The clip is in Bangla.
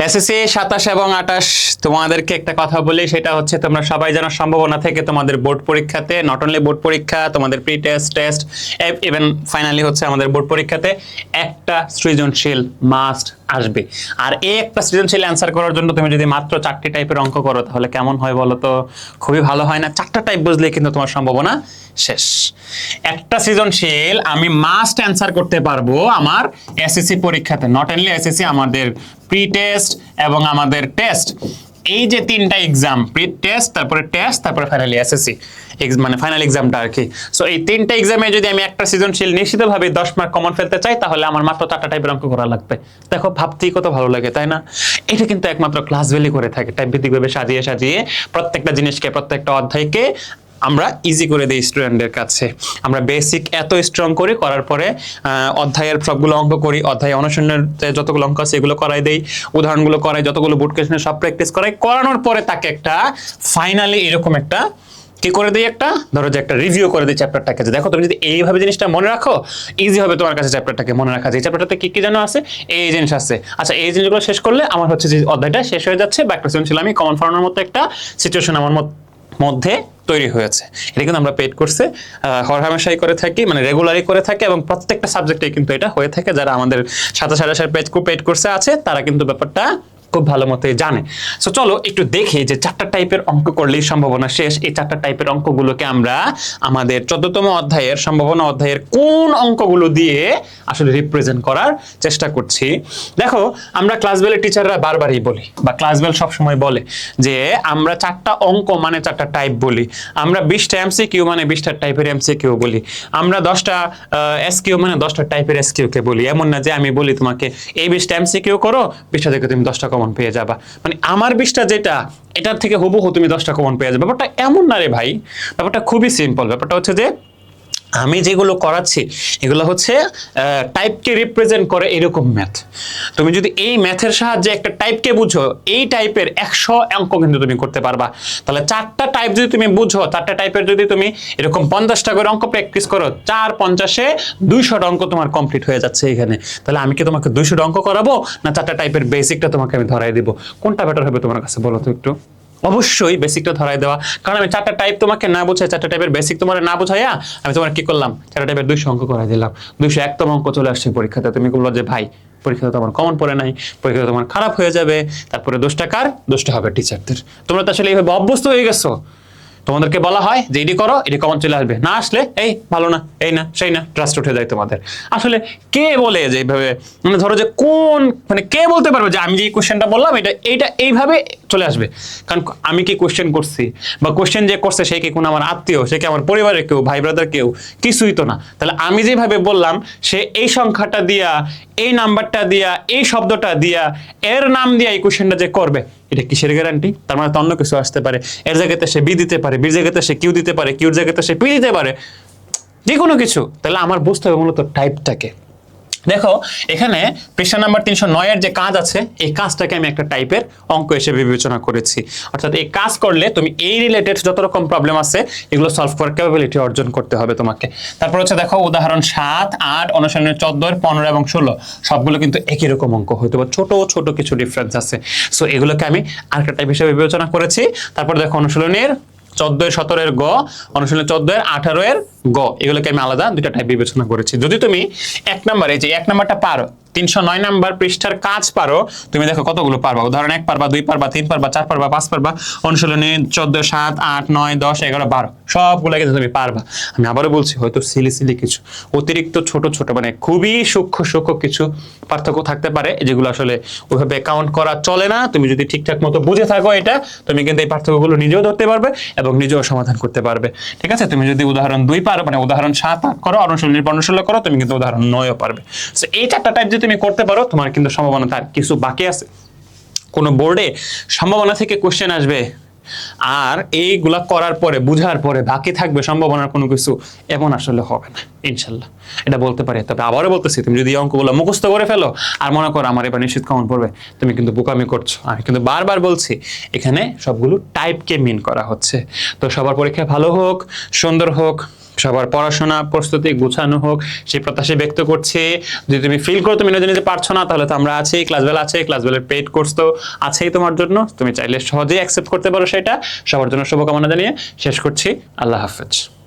এসএসসি 27 এবং 28 তোমাদেরকে একটা কথা বলি, সেটা হচ্ছে তোমরা সবাই জানো সম্ভাবনা থেকে তোমাদের বোর্ড পরীক্ষাতে, নট অনলি বোর্ড পরীক্ষা, তোমাদের pre test, test, even finally হচ্ছে আমাদের বোর্ড পরীক্ষাতে একটা সৃজনশীল মাস্ট আসবে। আর এই একটা সৃজনশীল অ্যান্সার করার জন্য তুমি যদি মাত্র 4টি টাইপের অঙ্ক করো তাহলে কেমন হয় বলো তো? খুবই ভালো হয় না? 4টা টাইপ বুঝলে কিন্তু তোমার সম্ভাবনা শেষ। একটা সৃজনশীল আমি মাস্ট অ্যান্সার করতে পারবো আমার এসএসসি পরীক্ষাতে, নট অনলি এসএসসি, আমাদের প্রি টেস্ট এবং আমাদের টেস্ট, এই যে 3টা এক্সাম, প্রি টেস্ট তারপরে টেস্ট তারপরে ফাইনালি এসএসসি মানে ফাইনাল এক্সামটা আর কি। সো এই 3টা এক্সামে যদি আমি একটা সৃজনশীল নিশ্চিতভাবে 10 মার্ক কমন ফেলতে চাই তাহলে আমার মাত্র 4টা টাইপের অঙ্ক করা লাগবে। দেখো ভাবতেই কত ভালো লাগে, তাই না? এটা কিন্তু একমাত্র ক্লাস ভ্যালি করে থাকে, টাইপ ভিত্তিকভাবে সাজিয়ে সাজিয়ে প্রত্যেকটা জিনিসকে, প্রত্যেকটা অধ্যায়কে আমরা ইজি করে দিই স্টুডেন্টদের কাছে। আমরা বেসিক এত স্ট্রং করি, করার পরে অধ্যায়ের সবগুলো অঙ্ক করি, অধ্যায় অনুশীলনের যতগুলো অঙ্ক আছে এগুলো করাই দেই, উদাহরণগুলো করাই, যতগুলো বোর্ড কোয়েশ্চেনের সব প্র্যাকটিস করাই, করানোর পরে তাকে একটা ফাইনালি এরকম একটা কি করে দিই, একটা ধরো যে একটা রিভিউ করে দিই চ্যাপ্টারটাকে, যে দেখো তুমি যদি এইভাবে জিনিসটা মনে রাখো ইজি হবে তোমার কাছে চ্যাপ্টারটাকে মনে রাখা। যে চ্যাপ্টারটাতে কি কি জানো আছে, এই জিনিস আছে, আচ্ছা এই জিনিসগুলো শেষ করলে আমার হচ্ছে যে অধ্যায়টা শেষ হয়ে যাচ্ছে, বা একটা সৃজনশীল আমি কমন ফর্মের মতো একটা সিচুয়েশন আমার মধ্যে তৈরি হয়েছে। এটা কিন্তু আমরা পেড কোর্সে হরহামেশাই করে থাকি, মানে রেগুলারই করে থাকি, এবং প্রত্যেকটা সাবজেক্টে কিন্তু এটা হয়ে থাকে। যারা আমাদের 27,000 পেড কোর্সে আছে তারা কিন্তু ব্যাপারটা খুব ভালো মতোই জানে। সো চলো একটু দেখি যে 4টা টাইপের অঙ্ক করলেই সম্ভাবনা শেষ, এই 4টা টাইপের অঙ্কগুলোকে আমরা আমাদের 14তম অধ্যায়ের সম্ভাবনা অধ্যায়ের কোন অঙ্কগুলো দিয়ে আসলে রিপ্রেজেন্ট করার চেষ্টা করছি। দেখো আমরা ক্লাস বেলের টিচাররা বারবারই বলি, বা ক্লাস বেল সবসময় বলে যে আমরা 4টা অঙ্ক মানে 4টা টাইপ বলি, আমরা 20টা এমসিকিউ মানে 20টা টাইপের এমসিকিউ বলি, আমরা 10টা এসকিউ মানে 10টা টাইপের এসকিউ কে বলি। এমন না যে আমি বলি তোমাকে এই 20টা এমসিকিউ করো, 20টা থেকে তুমি 10টা কমন পেয়ে যাবা, মানে আমার 20টা যেটা এটার থেকে হুবহু তুমি 10টা কমন পেয়ে যাবে। ব্যাপারটা এমন না রে ভাই, ব্যাপারটা খুবই সিম্পল। ব্যাপারটা হচ্ছে যে আমি যেগুলো করাচ্ছি এগুলো হচ্ছে টাইপকে রিপ্রেজেন্ট করে এরকম ম্যাথ। তুমি যদি এই ম্যাথের সাহায্যে একটা টাইপকে বুঝো, এই টাইপের 100 অঙ্ক কিন্তু তুমি করতে পারবা। তাহলে 4টা টাইপ যদি তুমি বুঝো, 4টা টাইপের যদি তুমি এরকম 50টা করে অঙ্ক প্র্যাকটিস করো, 4×50 200টা অঙ্ক তোমার কমপ্লিট হয়ে যাচ্ছে এখানে। তাহলে আমি কি তোমাকে 200টা অঙ্ক করাবো, না 4টা টাইপের বেসিকটা তোমাকে আমি ধরাই দিব? কোনটা বেটার হবে তোমার কাছে বলো তো একটু? অবশ্যই বেসিকটা ধরাই দেওয়া, কারণ আমি 4টা টাইপ তোমাকে না বোঝাই, 4টা টাইপের বেসিক তোমার না বোঝাইয়া আমি তোমার কি করলাম, 4টা টাইপের 200 অঙ্ক করাই দিলাম। 201তম অঙ্ক চলে আসছে পরীক্ষাতে, তুমি বললো যে ভাই পরীক্ষাতে তোমার কমন পড়ে নাই, পরীক্ষাতে তোমার খারাপ হয়ে যাবে, তারপরে দোষটা কার? দোষটা হবে টিচারদের। তোমরা তো আসলে এইভাবে অভ্যস্ত হয়ে গেছো, তোমাদেরকে বলা হয় যে এডি করো, এডি কমন চলে আসবে, না আসলে এই ভালো না, এই না সেই না, ট্রাস্ট উঠে যায় তোমাদের। আসলে কে বলে যে এইভাবে, মানে ধরো যে কোন, মানে কে বলতে পারবে যে আমি যে কোশ্চেনটা বললাম এইটা এইভাবে চলে আসবে? কারণ আমি কি কোশ্চেন করছি, বা কোশ্চেন যে করছে সে কি কোনো আমার আত্মীয়, সে কি আমার পরিবারের কেউ, ভাই ব্রাদার কেউ? কিছুই তো না। তাহলে আমি যেভাবে বললাম সে এই সংখ্যাটা দিয়া, এই নাম্বারটা দিয়া, এই শব্দটা দিয়া, এর নাম দিয়া এই কোশ্চেনটা যে করবে, এটা কিসের গ্যারান্টি? তার মানে তো অন্য কিছু আসতে পারে, এর জায়গাতে সে বি দিতে পারে, বির জায়গাতে সে কিউ দিতে পারে, কিউর জায়গাতে সে পি দিতে পারে, যে কোনো কিছু। তাহলে আমার বুঝতে হবে মূলত টাইপটাকে। দেখো এখানে পৃষ্ঠা নাম্বার 309 এর যে কাজ আছে, এই কাজটাকে আমি একটা টাইপের অঙ্ক হিসেবে বিবেচনা করেছি। অর্থাৎ এই কাজ করলে তুমি এই রিলেটেড যত রকম প্রবলেম আছে এগুলো সলভ করার ক্যাপাবিলিটি অর্জন করতে হবে তোমাকে। তারপর হচ্ছে দেখো উদাহরণ 7, 8, অনুশীলনের 14, 15 এবং 16 সবগুলো কিন্তু একই রকম অঙ্ক, হয়তো বা ছোট ছোট কিছু ডিফারেন্স আছে। সো এগুলোকে আমি আরেকটা টাইপ হিসেবে বিবেচনা করেছি। তারপর দেখো অনুশীলনের 14, 17 গ, অনুশীলনের 14, 18 গ, এগুলোকে আমি আলাদা 2টা টাইপ বিবেচনা করেছি। যদি তুমি 1 নম্বরে যে 1 নম্বরটা পারো, 309 নাম্বার পৃষ্ঠার কাজ পারো, তুমি দেখো কতগুলো পারবা। উদাহরণ 1 পারবা, 2 পারবা, 3 পারবা, 4 পারবা, 5 পারবা, অনুশীলনে 14, 7, 8, 9, 10, 11, 12 সবগুলো কিন্তু তুমি পারবা। আমি আবারও বলছি, হয়তো সিলি কিছু অতিরিক্ত ছোট ছোট মানে খুবই সূক্ষ্ম কিছু পার্থক্য থাকতে পারে, যেগুলো আসলে ওইভাবে কাউন্ট করা চলে না। তুমি যদি ঠিকঠাক মতো বুঝে থাকো এটা, তুমি কিন্তু এই পার্থক্যগুলো নিজেও ধরতে পারবে এবং নিজেও সমাধান করতে পারবে। ঠিক আছে? তুমি যদি উদাহরণ 2 পারো, মানে উদাহরণ 7, 8 করো, অনুশীলনের 15, 16 করো, তুমি কিন্তু উদাহরণ 9ও পারবে। সো এই 4টা টাইপ যদি তুমি করতে পারো, তোমার কিন্তু সম্ভাবনা তার কিছু বাকি আছে। কোনো বোর্ডে সম্ভাবনা থেকে কোশ্চেন আসবে, আর এইগুলা করার পরে বুঝার পরে বাকি থাকবে সম্ভাবনার কোনো কিছু, এমন আসলে হবে না ইনশাল্লাহ, এটা বলতে পারি। তবে আবারও বলতেছি, তুমি যদি অঙ্কগুলো মুখস্থ করে ফেলো আর মনে করো আমার এবার নিশ্চিত কমন পড়বে, তুমি কিন্তু বোকামি করছো। আমি কিন্তু বারবার বলছি এখানে সবগুলো টাইপকে মিন করা হচ্ছে। তো সবার পরীক্ষা ভালো হোক, সুন্দর হোক, সবার পড়াশোনা প্রস্তুতি গুছানো হোক সেই প্রত্যাশা ব্যক্ত করছি। যদি তুমি ফিল করো তুমি নিজে নিজে পারছো না, তাহলে তো আমরা আছি, ক্লাসবেল আছে, ক্লাসবেলের পেইড কোর্স তো আছেই তোমার জন্য, তুমি চাইলে সহজেই অ্যাকসেপ্ট করতে পারো সেটা। সবার জন্য শুভকামনা জানিয়ে শেষ করছি। আল্লাহ হাফেজ।